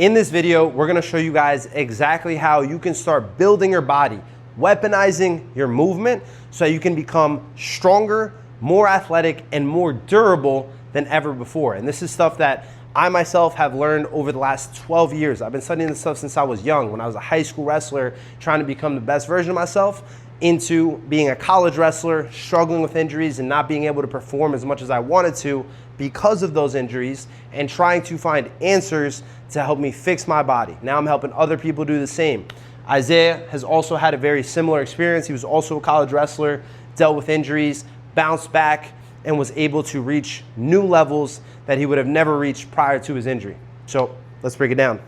In this video, we're gonna show you guys exactly how you can start building your body, weaponizing your movement so you can become stronger, more athletic, and more durable than ever before. And this is stuff that I myself have learned over the last 12 years. I've been studying this stuff since I was young, when I was a high school wrestler, trying to become the best version of myself, into being a college wrestler, struggling with injuries and not being able to perform as much as I wanted to because of those injuries, and trying to find answers to help me fix my body. Now I'm helping other people do the same. Isaiah has also had a very similar experience. He was also a college wrestler, dealt with injuries, bounced back, and was able to reach new levels that he would have never reached prior to his injury. So let's break it down.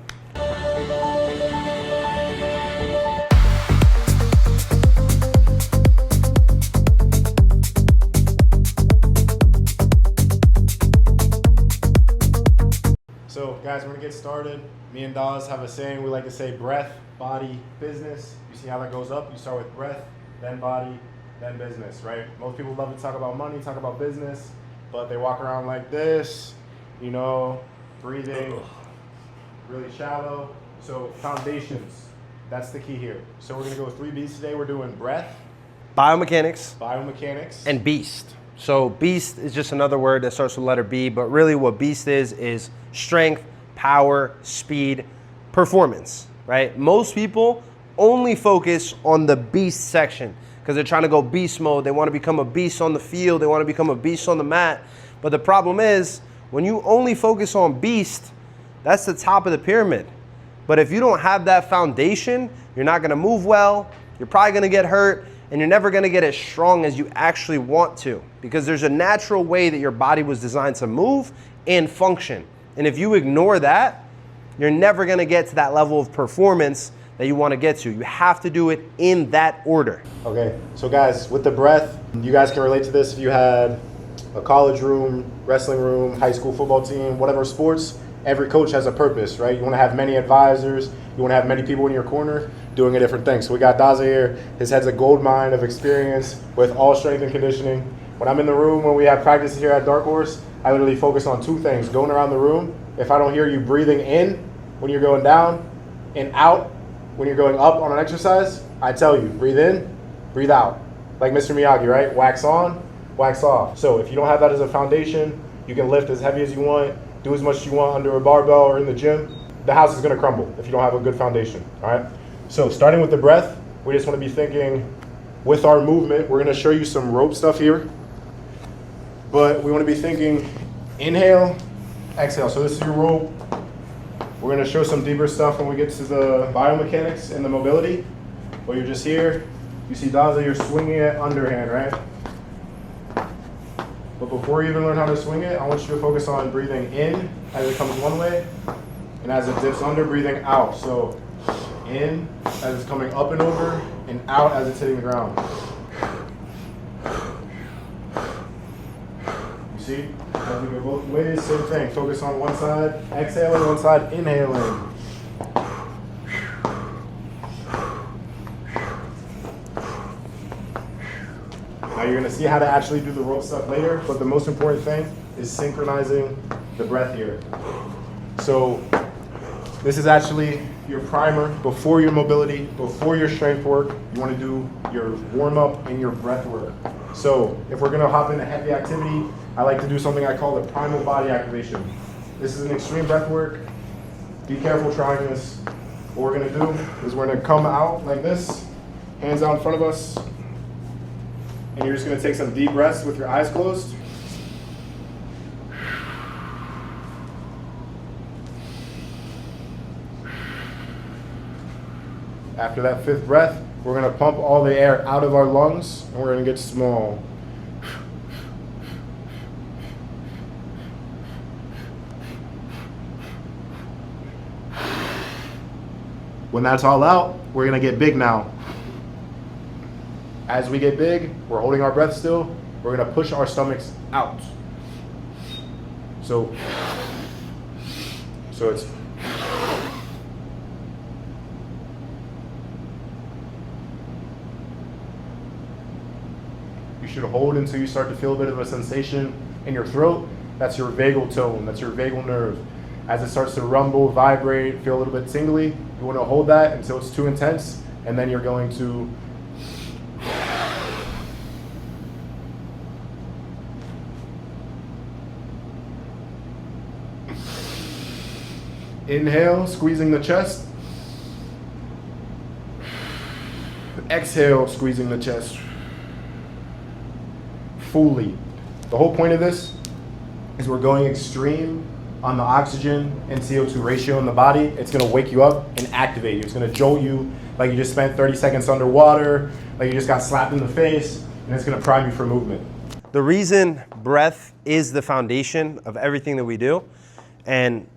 So guys, we're gonna get started. Me and Dawes have a saying, we like to say breath, body, business. You see how that goes up? You start with breath, then body, then business, right? Most people love to talk about money, talk about business, but they walk around like this, you know, breathing really shallow. So foundations, that's the key here. So we're gonna go with 3 B's today. We're doing breath, Biomechanics, and beast. So beast is just another word that starts with the letter B, but really what beast is strength, power, speed, performance, right? Most people only focus on the beast section because they're trying to go beast mode. They want to become a beast on the field. They want to become a beast on the mat. But the problem is, when you only focus on beast, that's the top of the pyramid. But if you don't have that foundation, you're not going to move well. You're probably going to get hurt, and you're never going to get as strong as you actually want to, because there's a natural way that your body was designed to move and function. And if you ignore that, you're never going to get to that level of performance that you want to get to. You have to do it in that order. Okay, so guys, with the breath, you guys can relate to this if you had a college room, wrestling room, high school football team, whatever sports. Every coach has a purpose, right? You want to have many advisors. You want to have many people in your corner doing a different thing. So we got Daza here. His head's a gold mine of experience with all strength and conditioning. When I'm in the room, when we have practice here at Dark Horse, I literally focus on 2 things. Going around the room, if I don't hear you breathing in when you're going down and out when you're going up on an exercise, I tell you, breathe in, breathe out. Like Mr. Miyagi, right? Wax on, wax off. So if you don't have that as a foundation, you can lift as heavy as you want, do as much as you want under a barbell or in the gym. The house is going to crumble if you don't have a good foundation, all right? So starting with the breath, we just want to be thinking with our movement. We're going to show you some rope stuff here, but we want to be thinking inhale, exhale. So this is your rope. We're going to show some deeper stuff when we get to the biomechanics and the mobility, but you're just here. You see Daza, you're swinging it underhand, right? But before you even learn how to swing it, I want you to focus on breathing in as it comes one way, and as it dips under, breathing out. So in as it's coming up and over, and out as it's hitting the ground. You see? As we go both ways, same thing. Focus on one side, exhaling, one side, inhaling. Now you're going to see how to actually do the rope stuff later, but the most important thing is synchronizing the breath here. So this is actually your primer before your mobility, before your strength work. You want to do your warm-up and your breath work. So if we're going to hop into heavy activity, I like to do something I call the primal body activation. This is an extreme breath work. Be careful trying this. What we're going to do is we're going to come out like this, hands out in front of us, and you're just going to take some deep breaths with your eyes closed. After that 5th breath, we're going to pump all the air out of our lungs, and we're going to get small. When that's all out, we're going to get big now. As we get big, we're holding our breath still. We're going to push our stomachs out. So it's you should hold until you start to feel a bit of a sensation in your throat. That's your vagal tone. That's your vagal nerve. As it starts to rumble, vibrate, feel a little bit tingly, you want to hold that until it's too intense, and then you're going to inhale, squeezing the chest. Exhale, squeezing the chest. Fully. The whole point of this is we're going extreme on the oxygen and CO2 ratio in the body. It's gonna wake you up and activate you. It's gonna jolt you like you just spent 30 seconds underwater, like you just got slapped in the face, and it's gonna prime you for movement. The reason breath is the foundation of everything that we do, and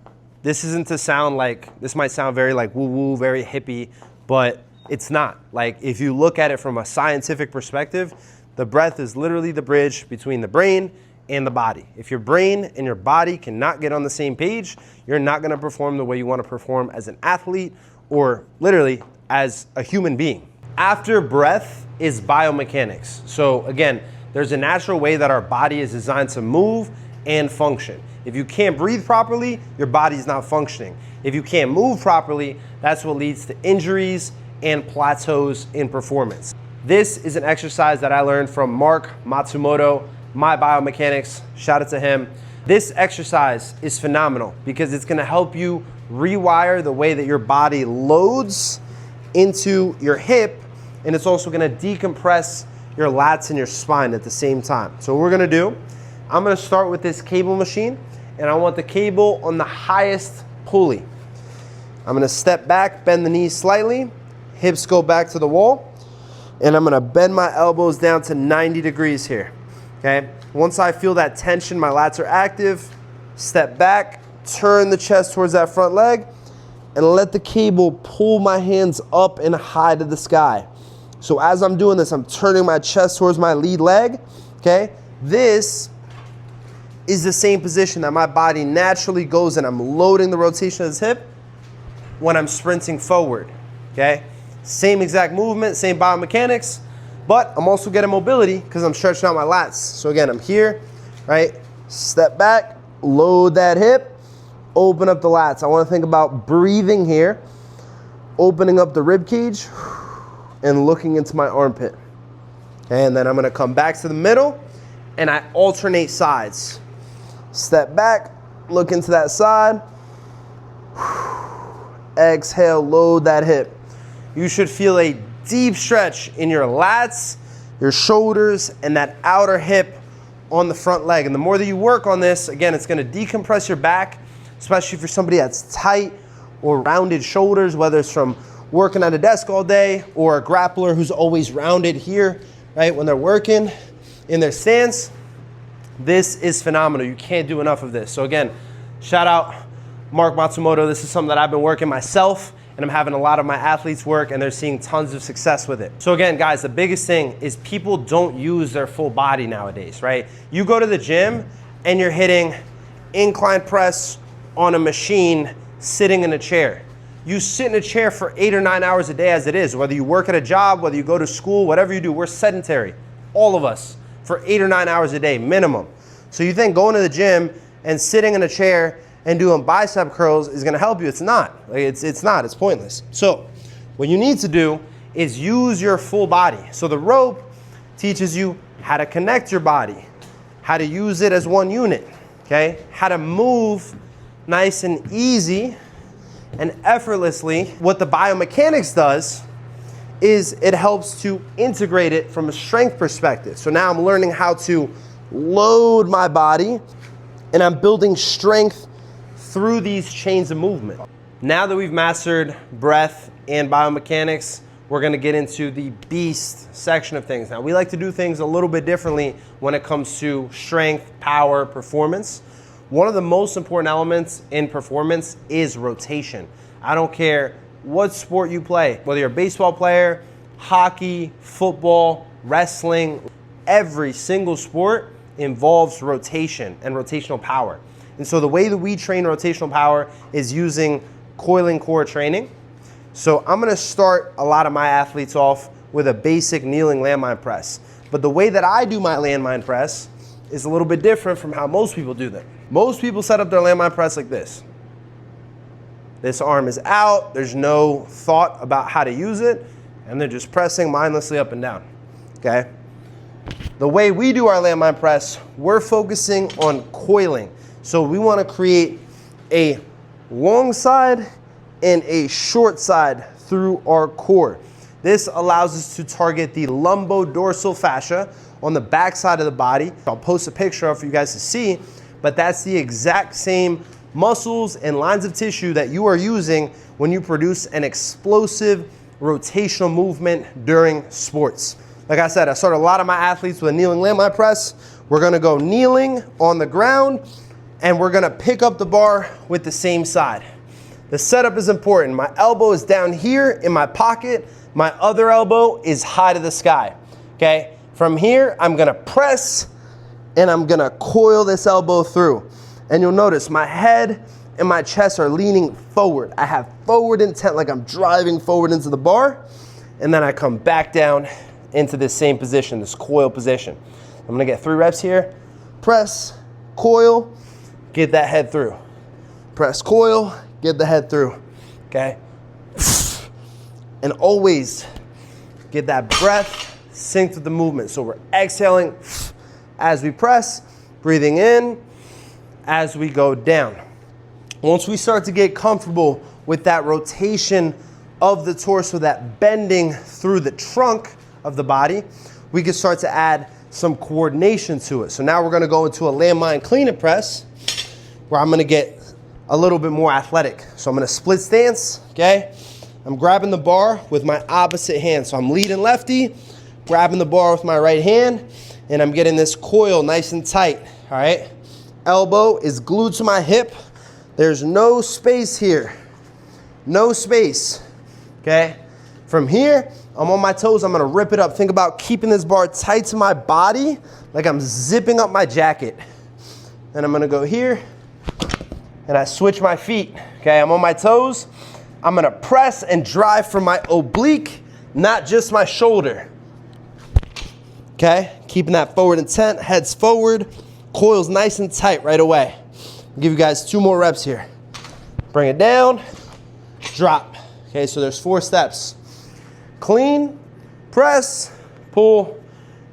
this isn't to sound like, this might sound very like woo-woo, very hippie, but it's not. Like, if you look at it from a scientific perspective, the breath is literally the bridge between the brain and the body. If your brain and your body cannot get on the same page, you're not gonna perform the way you wanna perform as an athlete or literally as a human being. After breath is biomechanics. So again, there's a natural way that our body is designed to move and function. If you can't breathe properly, your body's not functioning. If you can't move properly, that's what leads to injuries and plateaus in performance. This is an exercise that I learned from Mark Matsumoto, My Biomechanics, shout out to him. This exercise is phenomenal because it's gonna help you rewire the way that your body loads into your hip, and it's also gonna decompress your lats and your spine at the same time. So what we're gonna do, I'm gonna start with this cable machine, and I want the cable on the highest pulley. I'm gonna step back, bend the knees slightly, hips go back to the wall, and I'm gonna bend my elbows down to 90 degrees here, okay? Once I feel that tension, my lats are active, step back, turn the chest towards that front leg, and let the cable pull my hands up and high to the sky. So as I'm doing this, I'm turning my chest towards my lead leg, okay? This is the same position that my body naturally goes in. I'm loading the rotation of this hip when I'm sprinting forward, okay? Same exact movement, same biomechanics, but I'm also getting mobility because I'm stretching out my lats. So again, I'm here, right? Step back, load that hip, open up the lats. I want to think about breathing here, opening up the rib cage, and looking into my armpit. And then I'm going to come back to the middle, and I alternate sides. Step back, look into that side. Exhale, load that hip. You should feel a deep stretch in your lats, your shoulders, and that outer hip on the front leg. And the more that you work on this, again, it's gonna decompress your back, especially for somebody that's tight or rounded shoulders, whether it's from working at a desk all day or a grappler who's always rounded here, right, when they're working in their stance. This is phenomenal. You can't do enough of this. So again, shout out Mark Matsumoto. This is something that I've been working myself, and I'm having a lot of my athletes work, and they're seeing tons of success with it. So again, guys, the biggest thing is people don't use their full body nowadays, right? You go to the gym and you're hitting incline press on a machine sitting in a chair. You sit in a chair for 8 or 9 hours a day as it is, whether you work at a job, whether you go to school, whatever you do, we're sedentary, all of us, for 8 or 9 hours a day minimum. So you think going to the gym and sitting in a chair and doing bicep curls is gonna help you. It's not. It's not, it's pointless. So what you need to do is use your full body. So the rope teaches you how to connect your body, how to use it as one unit, okay? How to move nice and easy and effortlessly. What the biomechanics does is it helps to integrate it from a strength perspective. So now I'm learning how to load my body, and I'm building strength through these chains of movement. Now that we've mastered breath and biomechanics, we're gonna get into the beast section of things. Now, we like to do things a little bit differently when it comes to strength, power, performance. One of the most important elements in performance is rotation. I don't care what sport you play, whether you're a baseball player, hockey, football, wrestling, every single sport involves rotation and rotational power. And so the way that we train rotational power is using coiling core training. So I'm gonna start a lot of my athletes off with a basic kneeling landmine press. But the way that I do my landmine press is a little bit different from how most people do them. Most people set up their landmine press like this. This arm is out. There's no thought about how to use it. And they're just pressing mindlessly up and down, okay? The way we do our landmine press, we're focusing on coiling. So we want to create a long side and a short side through our core. This allows us to target the lumbodorsal fascia on the back side of the body. I'll post a picture up for you guys to see, but that's the exact same muscles and lines of tissue that you are using when you produce an explosive rotational movement during sports. Like I said, I start a lot of my athletes with a kneeling landmine press. We're gonna go kneeling on the ground, and we're gonna pick up the bar with the same side. The setup is important. My elbow is down here in my pocket. My other elbow is high to the sky, okay? From here, I'm gonna press, and I'm gonna coil this elbow through. And you'll notice my head and my chest are leaning forward. I have forward intent, like I'm driving forward into the bar, and then I come back down into this same position, this coil position. I'm gonna get 3 reps here. Press, coil, get that head through. Press, coil, get the head through, okay? And always get that breath synced with the movement. So we're exhaling as we press, breathing in as we go down. Once we start to get comfortable with that rotation of the torso, that bending through the trunk of the body, we can start to add some coordination to it. So now we're gonna go into a landmine clean and press where I'm gonna get a little bit more athletic. So I'm gonna split stance, okay? I'm grabbing the bar with my opposite hand. So I'm leading lefty, grabbing the bar with my right hand, and I'm getting this coil nice and tight, all right? Elbow is glued to my hip. There's no space here, no space, okay? From here, I'm on my toes, I'm gonna rip it up. Think about keeping this bar tight to my body, like I'm zipping up my jacket. Then I'm gonna go here, and I switch my feet, okay? I'm on my toes. I'm gonna press and drive from my oblique, not just my shoulder, okay? Keeping that forward intent, heads forward, coils nice and tight right away. I'll give you guys 2 more reps here. Bring it down, drop. Okay, so there's 4 steps. Clean, press, pull,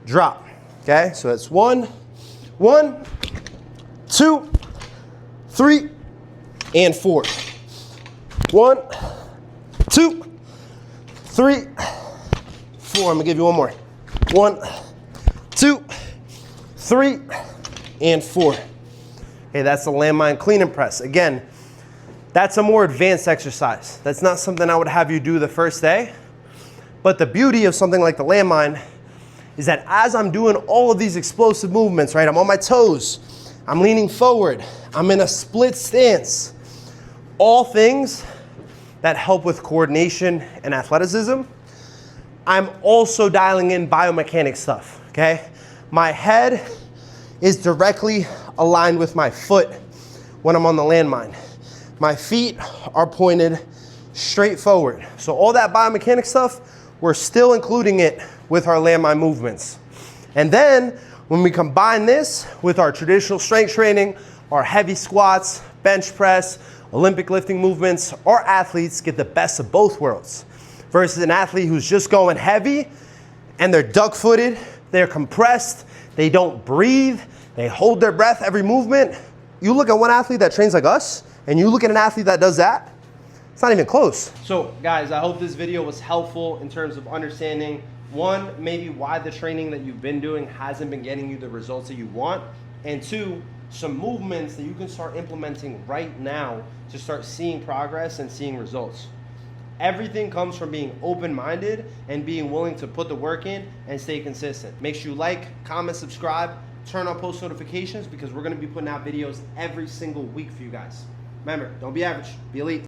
drop. Okay, so that's 1, 2, 3, and 4. 1, 2, 3, 4. I'm gonna give you 1 more. 1, 2, 3, and 4. Okay, that's the landmine clean and press. Again, that's a more advanced exercise. That's not something I would have you do the first day. But the beauty of something like the landmine is that as I'm doing all of these explosive movements, right, I'm on my toes, I'm leaning forward, I'm in a split stance, all things that help with coordination and athleticism. I'm also dialing in biomechanics stuff, okay? My head is directly aligned with my foot when I'm on the landmine. My feet are pointed straight forward. So all that biomechanics stuff, we're still including it with our landmine movements. And then when we combine this with our traditional strength training, our heavy squats, bench press, Olympic lifting movements, our athletes get the best of both worlds versus an athlete who's just going heavy and they're duck-footed, they're compressed, they don't breathe, they hold their breath every movement. You look at one athlete that trains like us, and you look at an athlete that does that, it's not even close. So guys, I hope this video was helpful in terms of understanding, 1, maybe why the training that you've been doing hasn't been getting you the results that you want, and 2, some movements that you can start implementing right now to start seeing progress and seeing results. Everything comes from being open-minded and being willing to put the work in and stay consistent. Make sure you like, comment, subscribe, turn on post notifications because we're gonna be putting out videos every single week for you guys. Remember, don't be average, be elite.